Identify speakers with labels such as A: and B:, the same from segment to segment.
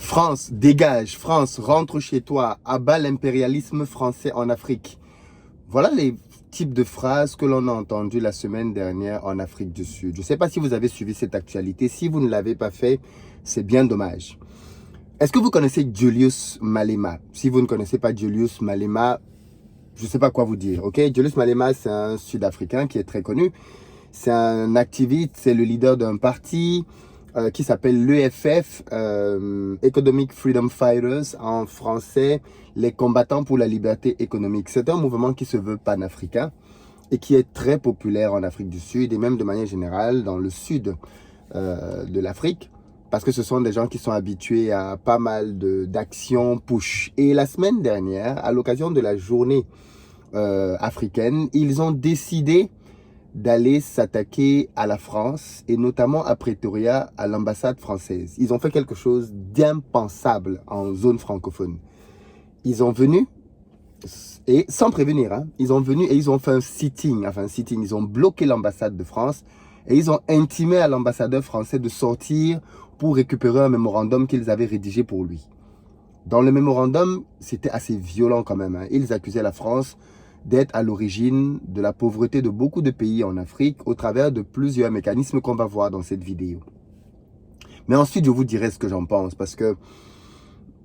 A: France, dégage. France, rentre chez toi. Abat l'impérialisme français en Afrique. Voilà les types de phrases que l'on a entendues la semaine dernière en Afrique du Sud. Je ne sais pas si vous avez suivi cette actualité. Si vous ne l'avez pas fait, c'est bien dommage. Est-ce que vous connaissez Julius Malema? Si vous ne connaissez pas Julius Malema, je ne sais pas quoi vous dire. Ok, Julius Malema, c'est un Sud-Africain qui est très connu. C'est un activiste, c'est le leader d'un parti qui s'appelle l'EFF, Economic Freedom Fighters, en français, les combattants pour la liberté économique. C'est un mouvement qui se veut panafricain et qui est très populaire en Afrique du Sud et même de manière générale dans le sud de l'Afrique, parce que ce sont des gens qui sont habitués à pas mal d'actions push. Et la semaine dernière, à l'occasion de la journée africaine, ils ont décidé d'aller s'attaquer à la France et notamment à Pretoria, à l'ambassade française. Ils ont fait quelque chose d'impensable en zone francophone. Ils ont venu, et sans prévenir, hein, ils ont venu et ils ont fait un sitting, ils ont bloqué l'ambassade de France et ils ont intimé à l'ambassadeur français de sortir pour récupérer un mémorandum qu'ils avaient rédigé pour lui. Dans le mémorandum, c'était assez violent quand même, hein. Ils accusaient la France d'être à l'origine de la pauvreté de beaucoup de pays en Afrique au travers de plusieurs mécanismes qu'on va voir dans cette vidéo. Mais ensuite, je vous dirai ce que j'en pense, parce que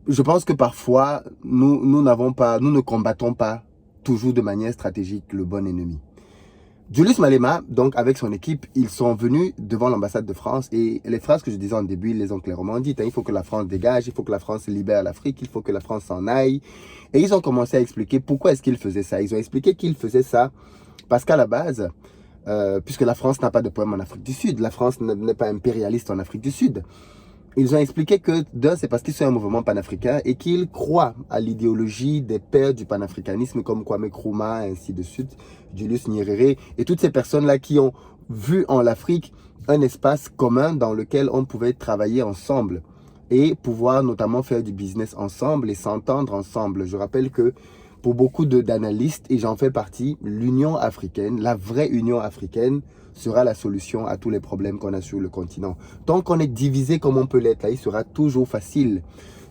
A: je pense que parfois, nous ne combattons pas toujours de manière stratégique le bon ennemi. Julius Malema, donc avec son équipe, ils sont venus devant l'ambassade de France et les phrases que je disais en début, ils les ont clairement dites. Hein, il faut que la France dégage, il faut que la France libère l'Afrique, il faut que la France s'en aille. Et ils ont commencé à expliquer pourquoi est-ce qu'ils faisaient ça. Ils ont expliqué qu'ils faisaient ça parce qu'à la base, puisque la France n'a pas de problème en Afrique du Sud, la France n'est pas impérialiste en Afrique du Sud. Ils ont expliqué que d'un, c'est parce qu'ils sont un mouvement panafricain et qu'ils croient à l'idéologie des pères du panafricanisme comme Kwame Nkrumah, ainsi de suite, Julius Nyerere et toutes ces personnes-là qui ont vu en l'Afrique un espace commun dans lequel on pouvait travailler ensemble et pouvoir notamment faire du business ensemble et s'entendre ensemble. Je rappelle que pour beaucoup d'analystes, et j'en fais partie, l'Union africaine, la vraie Union africaine, sera la solution à tous les problèmes qu'on a sur le continent. Tant qu'on est divisé comme on peut l'être, là, il sera toujours facile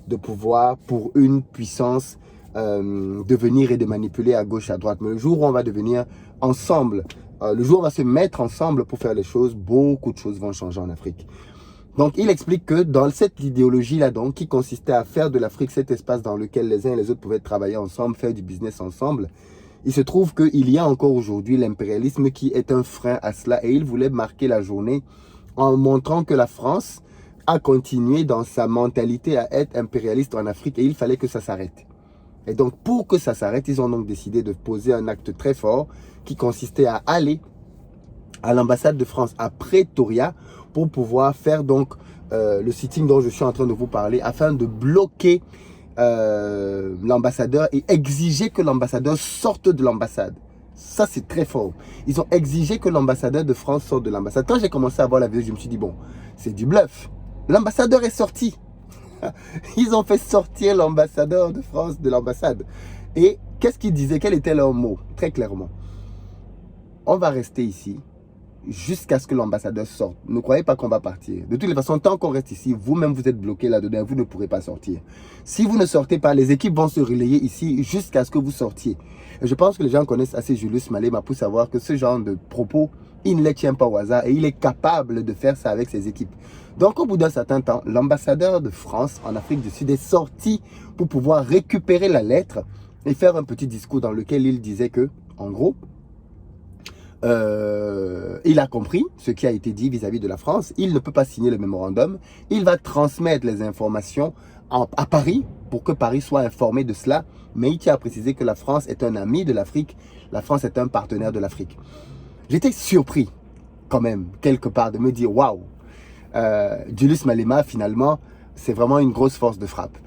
A: de pouvoir, pour une puissance, de venir et de manipuler à gauche, à droite. Mais le jour où on va devenir ensemble, le jour où on va se mettre ensemble pour faire les choses, beaucoup de choses vont changer en Afrique. Donc, il explique que dans cette idéologie-là, donc, qui consistait à faire de l'Afrique cet espace dans lequel les uns et les autres pouvaient travailler ensemble, faire du business ensemble, il se trouve qu'il y a encore aujourd'hui l'impérialisme qui est un frein à cela. Et il voulait marquer la journée en montrant que la France a continué dans sa mentalité à être impérialiste en Afrique et il fallait que ça s'arrête. Et donc, pour que ça s'arrête, ils ont donc décidé de poser un acte très fort qui consistait à aller à l'ambassade de France à Pretoria pour pouvoir faire donc le sitting dont je suis en train de vous parler afin de bloquer l'ambassadeur et exiger que l'ambassadeur sorte de l'ambassade. Ça, c'est très fort. Ils ont exigé que l'ambassadeur de France sorte de l'ambassade. Quand j'ai commencé à voir la vidéo, je me suis dit, bon, c'est du bluff. L'ambassadeur est sorti. Ils ont fait sortir l'ambassadeur de France de l'ambassade. Et qu'est-ce qu'ils disaient? Quel était leur mot? Très clairement. On va rester ici jusqu'à ce que l'ambassadeur sorte. Ne croyez pas qu'on va partir. De toutes les façons, tant qu'on reste ici, vous-même vous êtes bloqué là-dedans, vous ne pourrez pas sortir. Si vous ne sortez pas, les équipes vont se relayer ici jusqu'à ce que vous sortiez. Et je pense que les gens connaissent assez Julius Malema pour savoir que ce genre de propos, il ne les tient pas au hasard et il est capable de faire ça avec ses équipes. Donc au bout d'un certain temps, l'ambassadeur de France en Afrique du Sud est sorti pour pouvoir récupérer la lettre et faire un petit discours dans lequel il disait que, en gros, il a compris ce qui a été dit vis-à-vis de la France. Il ne peut pas signer le mémorandum. Il va transmettre les informations à Paris pour que Paris soit informé de cela. Mais il tient à préciser que la France est un ami de l'Afrique. La France est un partenaire de l'Afrique. J'étais surpris quand même, quelque part, de me dire, waouh, Julius Malema, finalement, c'est vraiment une grosse force de frappe.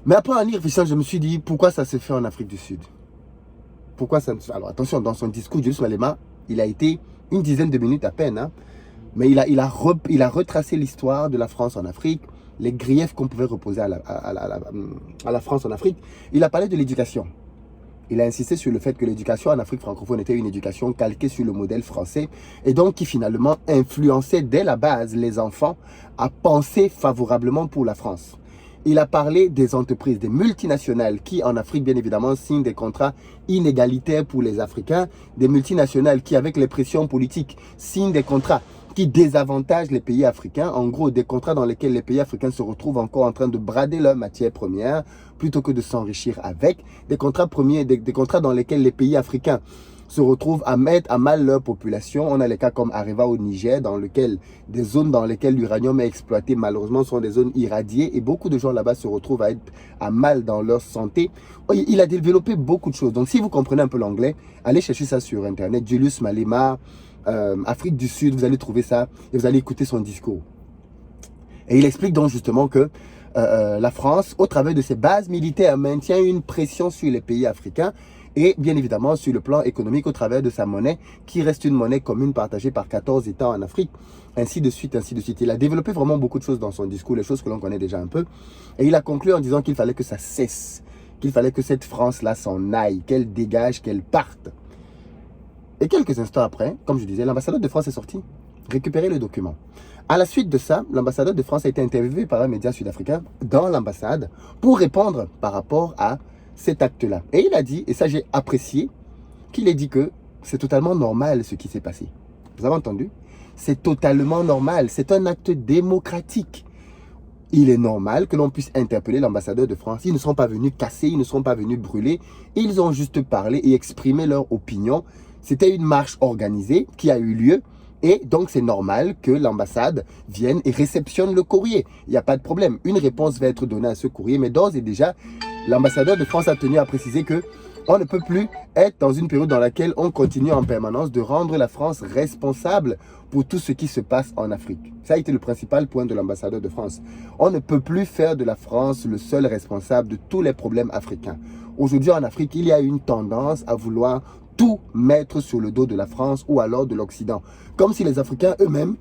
A: Mais après en y réfléchissant, je me suis dit, pourquoi ça se fait en Afrique du Sud? Pourquoi ça ne se fait? Alors attention, dans son discours, Julius Malema, il a été une dizaine de minutes à peine, hein, mais il a retracé l'histoire de la France en Afrique, les griefs qu'on pouvait reposer à la France en Afrique. Il a parlé de l'éducation. Il a insisté sur le fait que l'éducation en Afrique francophone était une éducation calquée sur le modèle français et donc qui finalement influençait dès la base les enfants à penser favorablement pour la France. Il a parlé des entreprises, des multinationales qui en Afrique bien évidemment signent des contrats inégalitaires pour les Africains, des multinationales qui avec les pressions politiques signent des contrats qui désavantagent les pays africains, en gros des contrats dans lesquels les pays africains se retrouvent encore en train de brader leurs matières premières plutôt que de s'enrichir avec, des contrats premiers, des contrats dans lesquels les pays africains se retrouvent à mettre à mal leur population. On a les cas comme Areva au Niger, dans lequel des zones dans lesquelles l'uranium est exploité, malheureusement, sont des zones irradiées et beaucoup de gens là-bas se retrouvent à être à mal dans leur santé. Il a développé beaucoup de choses. Donc, si vous comprenez un peu l'anglais, allez chercher ça sur Internet. Julius Malema, Afrique du Sud, vous allez trouver ça et vous allez écouter son discours. Et il explique donc justement que la France, au travers de ses bases militaires, maintient une pression sur les pays africains et bien évidemment sur le plan économique au travers de sa monnaie qui reste une monnaie commune partagée par 14 États en Afrique, ainsi de suite, ainsi de suite. Il a développé vraiment beaucoup de choses dans son discours, les choses que l'on connaît déjà un peu. Et il a conclu en disant qu'il fallait que ça cesse, qu'il fallait que cette France-là s'en aille, qu'elle dégage, qu'elle parte. Et quelques instants après, comme je disais, l'ambassadeur de France est sorti récupérer le document. À la suite de ça, l'ambassadeur de France a été interviewé par un média sud-africain dans l'ambassade pour répondre par rapport à cet acte-là. Et il a dit, et ça j'ai apprécié, qu'il ait dit que c'est totalement normal ce qui s'est passé. Vous avez entendu? C'est totalement normal. C'est un acte démocratique. Il est normal que l'on puisse interpeller l'ambassadeur de France. Ils ne sont pas venus casser, ils ne sont pas venus brûler. Ils ont juste parlé et exprimé leur opinion. C'était une marche organisée qui a eu lieu. Et donc, c'est normal que l'ambassade vienne et réceptionne le courrier. Il n'y a pas de problème. Une réponse va être donnée à ce courrier. Mais d'ores et déjà, l'ambassadeur de France a tenu à préciser que on ne peut plus être dans une période dans laquelle on continue en permanence de rendre la France responsable pour tout ce qui se passe en Afrique. Ça a été le principal point de l'ambassadeur de France. On ne peut plus faire de la France le seul responsable de tous les problèmes africains. Aujourd'hui, en Afrique, il y a une tendance à vouloir tout mettre sur le dos de la France ou alors de l'Occident. Comme si les Africains eux-mêmes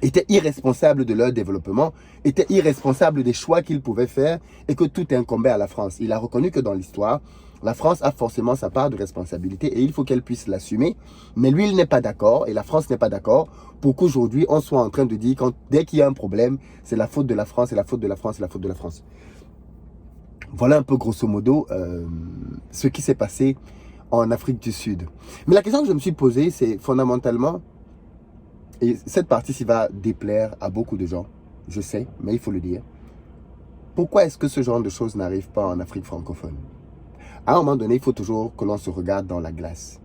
A: étaient irresponsables de leur développement, étaient irresponsables des choix qu'ils pouvaient faire et que tout incombait à la France. Il a reconnu que dans l'histoire, la France a forcément sa part de responsabilité et il faut qu'elle puisse l'assumer. Mais lui, il n'est pas d'accord et la France n'est pas d'accord pour qu'aujourd'hui, on soit en train de dire que dès qu'il y a un problème, c'est la faute de la France, c'est la faute de la France, c'est la faute de la France. Voilà un peu grosso modo ce qui s'est passé en Afrique du Sud. Mais la question que je me suis posée, c'est fondamentalement, et cette partie-ci va déplaire à beaucoup de gens, je sais, mais il faut le dire. Pourquoi est-ce que ce genre de choses n'arrive pas en Afrique francophone? À un moment donné, il faut toujours que l'on se regarde dans la glace.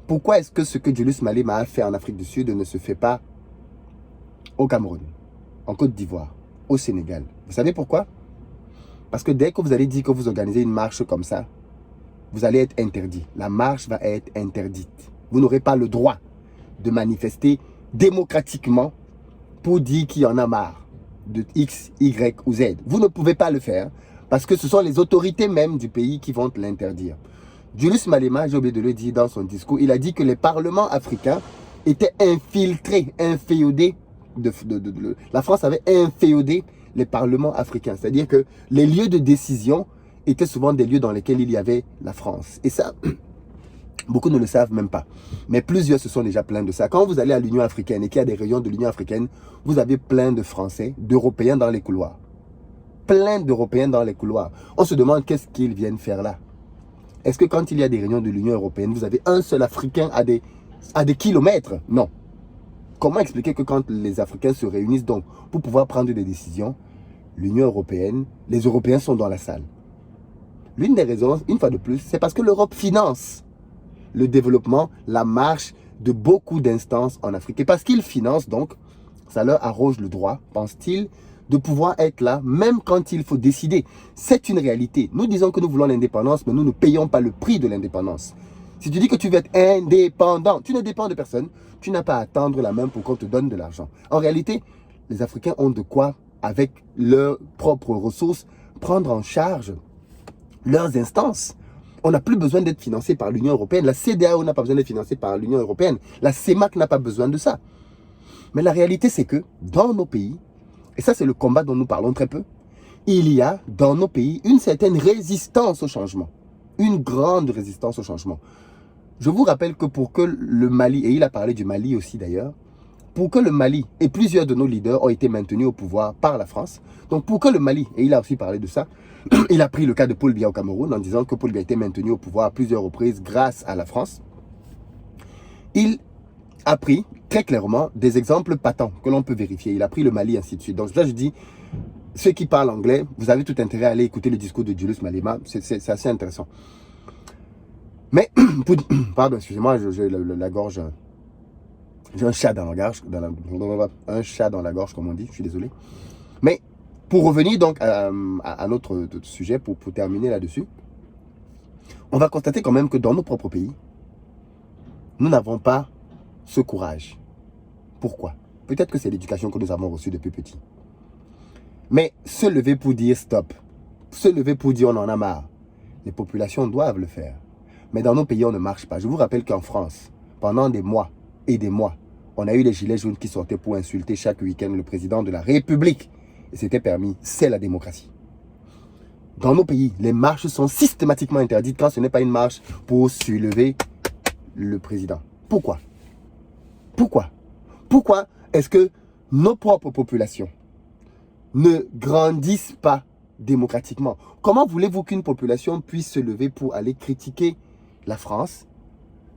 A: Pourquoi est-ce que ce que Julius Malema a fait en Afrique du Sud ne se fait pas au Cameroun, en Côte d'Ivoire, au Sénégal? Vous savez pourquoi? Parce que dès que vous allez dire que vous organisez une marche comme ça, vous allez être interdit. La marche va être interdite. Vous n'aurez pas le droit de manifester démocratiquement pour dire qu'il y en a marre de X, Y ou Z. Vous ne pouvez pas le faire parce que ce sont les autorités même du pays qui vont l'interdire. Julius Malema, j'ai oublié de le dire dans son discours, il a dit que les parlements africains étaient infiltrés, inféodés. La France avait inféodé les parlements africains. C'est-à-dire que les lieux de décision étaient souvent des lieux dans lesquels il y avait la France. Et ça, beaucoup ne le savent même pas. Mais plusieurs se sont déjà plaints de ça. Quand vous allez à l'Union africaine et qu'il y a des réunions de l'Union africaine, vous avez plein de Français, d'Européens dans les couloirs. Plein d'Européens dans les couloirs. On se demande qu'est-ce qu'ils viennent faire là. Est-ce que quand il y a des réunions de l'Union européenne, vous avez un seul Africain à des kilomètres? Non. Comment expliquer que quand les Africains se réunissent donc pour pouvoir prendre des décisions, l'Union européenne, les Européens sont dans la salle? L'une des raisons, une fois de plus, c'est parce que l'Europe finance le développement, la marche de beaucoup d'instances en Afrique. Et parce qu'ils financent donc, ça leur arroge le droit, pense-t-il, de pouvoir être là, même quand il faut décider. C'est une réalité. Nous disons que nous voulons l'indépendance, mais nous ne payons pas le prix de l'indépendance. Si tu dis que tu veux être indépendant, tu ne dépends de personne, tu n'as pas à tendre la main pour qu'on te donne de l'argent. En réalité, les Africains ont de quoi, avec leurs propres ressources, prendre en charge leurs instances. On n'a plus besoin d'être financé par l'Union européenne. La CEDEAO n'a pas besoin d'être financée par l'Union européenne. La CEMAC n'a pas besoin de ça. Mais la réalité, c'est que dans nos pays, et ça c'est le combat dont nous parlons très peu, il y a dans nos pays une certaine résistance au changement. Une grande résistance au changement. Je vous rappelle que pour que le Mali, et il a parlé du Mali aussi d'ailleurs, pour que le Mali, et plusieurs de nos leaders ont été maintenus au pouvoir par la France, donc pour que le Mali, et il a aussi parlé de ça, il a pris le cas de Paul Biya au Cameroun en disant que Paul Biya a été maintenu au pouvoir à plusieurs reprises grâce à la France. Il a pris très clairement des exemples patents que l'on peut vérifier. Il a pris le Mali, ainsi de suite. Donc là, je dis, ceux qui parlent anglais, vous avez tout intérêt à aller écouter le discours de Julius Malema. C'est assez intéressant. Mais, pardon, excusez-moi, j'ai la gorge. J'ai un chat dans la gorge. Un chat dans la gorge, comme on dit. Je suis désolé. Mais, pour revenir donc à notre sujet, pour terminer là-dessus, on va constater quand même que dans nos propres pays, nous n'avons pas ce courage. Pourquoi? Peut-être que c'est l'éducation que nous avons reçue depuis petit. Mais se lever pour dire stop, se lever pour dire on en a marre, les populations doivent le faire. Mais dans nos pays, on ne marche pas. Je vous rappelle qu'en France, pendant des mois et des mois, on a eu les gilets jaunes qui sortaient pour insulter chaque week-end le président de la République. Et c'était permis. C'est la démocratie. Dans nos pays, les marches sont systématiquement interdites quand ce n'est pas une marche pour soulever le président. Pourquoi? Pourquoi est-ce que nos propres populations ne grandissent pas démocratiquement? Comment voulez-vous qu'une population puisse se lever pour aller critiquer la France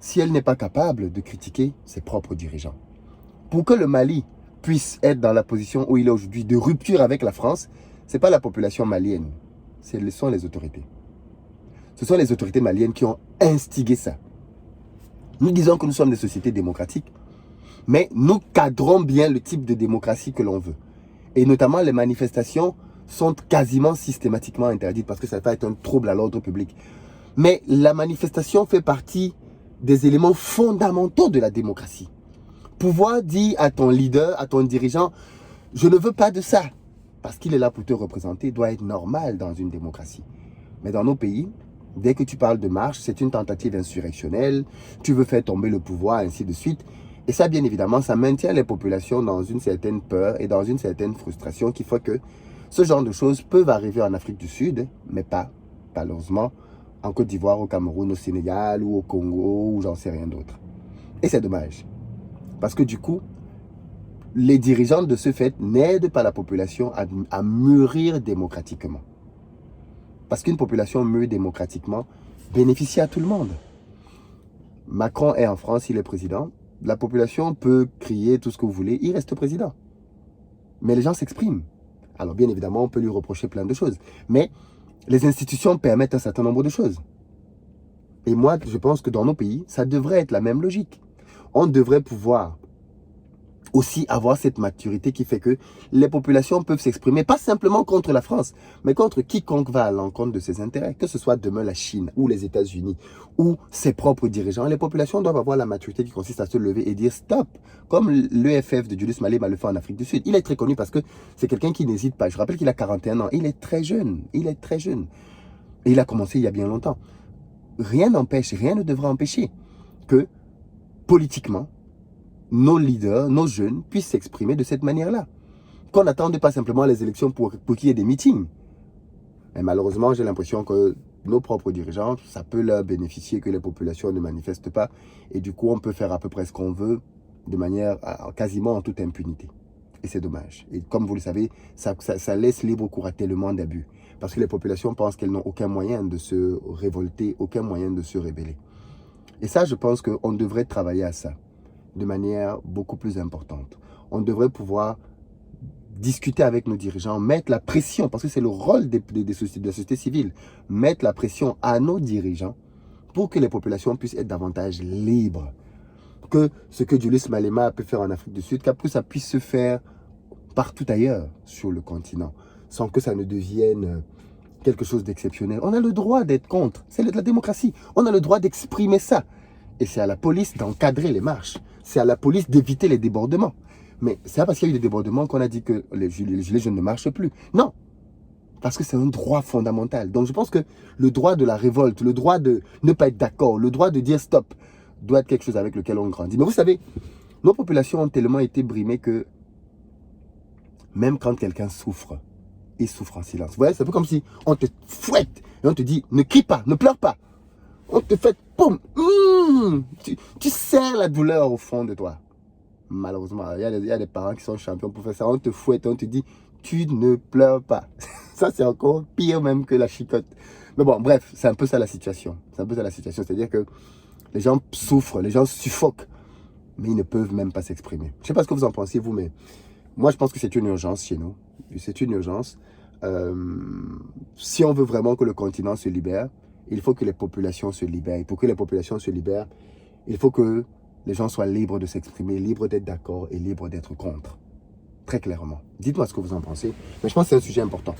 A: si elle n'est pas capable de critiquer ses propres dirigeants? Pour que le Mali puisse être dans la position où il est aujourd'hui de rupture avec la France, ce n'est pas la population malienne, ce sont les autorités. Ce sont les autorités maliennes qui ont instigé ça. Nous disons que nous sommes des sociétés démocratiques, mais nous cadrons bien le type de démocratie que l'on veut. Et notamment, les manifestations sont quasiment systématiquement interdites parce que ça va être un trouble à l'ordre public. Mais la manifestation fait partie des éléments fondamentaux de la démocratie. Pouvoir dire à ton leader, à ton dirigeant, je ne veux pas de ça, parce qu'il est là pour te représenter, doit être normal dans une démocratie. Mais dans nos pays, dès que tu parles de marche, c'est une tentative insurrectionnelle, tu veux faire tomber le pouvoir, ainsi de suite. Et ça, bien évidemment, ça maintient les populations dans une certaine peur et dans une certaine frustration qui fait que ce genre de choses peuvent arriver en Afrique du Sud, mais pas, malheureusement, en Côte d'Ivoire, au Cameroun, au Sénégal ou au Congo ou j'en sais rien d'autre. Et c'est dommage. Parce que du coup, les dirigeants de ce fait n'aident pas la population à mûrir démocratiquement. Parce qu'une population mûre démocratiquement bénéficie à tout le monde. Macron est en France, il est président. La population peut crier tout ce que vous voulez, il reste président. Mais les gens s'expriment. Alors bien évidemment, on peut lui reprocher plein de choses. Mais les institutions permettent un certain nombre de choses. Et moi, je pense que dans nos pays, ça devrait être la même logique. On devrait pouvoir aussi avoir cette maturité qui fait que les populations peuvent s'exprimer, pas simplement contre la France, mais contre quiconque va à l'encontre de ses intérêts, que ce soit demain la Chine ou les États-Unis ou ses propres dirigeants. Les populations doivent avoir la maturité qui consiste à se lever et dire stop, comme l'EFF de Julius Malema le fait en Afrique du Sud. Il est très connu parce que c'est quelqu'un qui n'hésite pas. Je rappelle qu'il a 41 ans, il est très jeune, Et il a commencé il y a bien longtemps. Rien n'empêche, rien ne devra empêcher que politiquement, nos leaders, nos jeunes puissent s'exprimer de cette manière-là. Qu'on n'attende pas simplement les élections pour qu'il y ait des meetings. Mais malheureusement, j'ai l'impression que nos propres dirigeants, ça peut leur bénéficier que les populations ne manifestent pas. Et du coup, on peut faire à peu près ce qu'on veut de manière quasiment en toute impunité. Et c'est dommage. Et comme vous le savez, ça laisse libre cours à tellement d'abus. Parce que les populations pensent qu'elles n'ont aucun moyen de se révolter, aucun moyen de se rébeller. Et ça, je pense qu'on devrait travailler à ça de manière beaucoup plus importante. On devrait pouvoir discuter avec nos dirigeants, mettre la pression, parce que c'est le rôle de la société civile, mettre la pression à nos dirigeants pour que les populations puissent être davantage libres. Que ce que Julius Malema a pu faire en Afrique du Sud, qu'après ça puisse se faire partout ailleurs sur le continent, sans que ça ne devienne quelque chose d'exceptionnel. On a le droit d'être contre, c'est de la démocratie. On a le droit d'exprimer ça. Et c'est à la police d'encadrer les marches. C'est à la police d'éviter les débordements. Mais c'est pas parce qu'il y a eu des débordements qu'on a dit que les gilets jaunes ne marchent plus. Non, parce que c'est un droit fondamental. Donc je pense que le droit de la révolte, le droit de ne pas être d'accord, le droit de dire stop, doit être quelque chose avec lequel on grandit. Mais vous savez, nos populations ont tellement été brimées que même quand quelqu'un souffre, ils souffrent en silence. Vous voyez, c'est un peu comme si on te fouette et on te dit, ne crie pas, ne pleure pas. On te fait, boum, tu serres la douleur au fond de toi. Malheureusement, il y a des parents qui sont champions pour faire ça. On te fouette et on te dit, tu ne pleures pas. Ça, c'est encore pire même que la chicotte. Mais bon, bref, c'est un peu ça la situation. C'est un peu ça la situation. C'est-à-dire que les gens souffrent, les gens suffoquent, mais ils ne peuvent même pas s'exprimer. Je ne sais pas ce que vous en pensez, vous, mais moi, je pense que c'est une urgence chez nous. C'est une urgence. Si on veut vraiment que le continent se libère, il faut que les populations se libèrent. Et pour que les populations se libèrent, il faut que les gens soient libres de s'exprimer, libres d'être d'accord et libres d'être contre. Très clairement. Dites-moi ce que vous en pensez. Mais je pense que c'est un sujet important.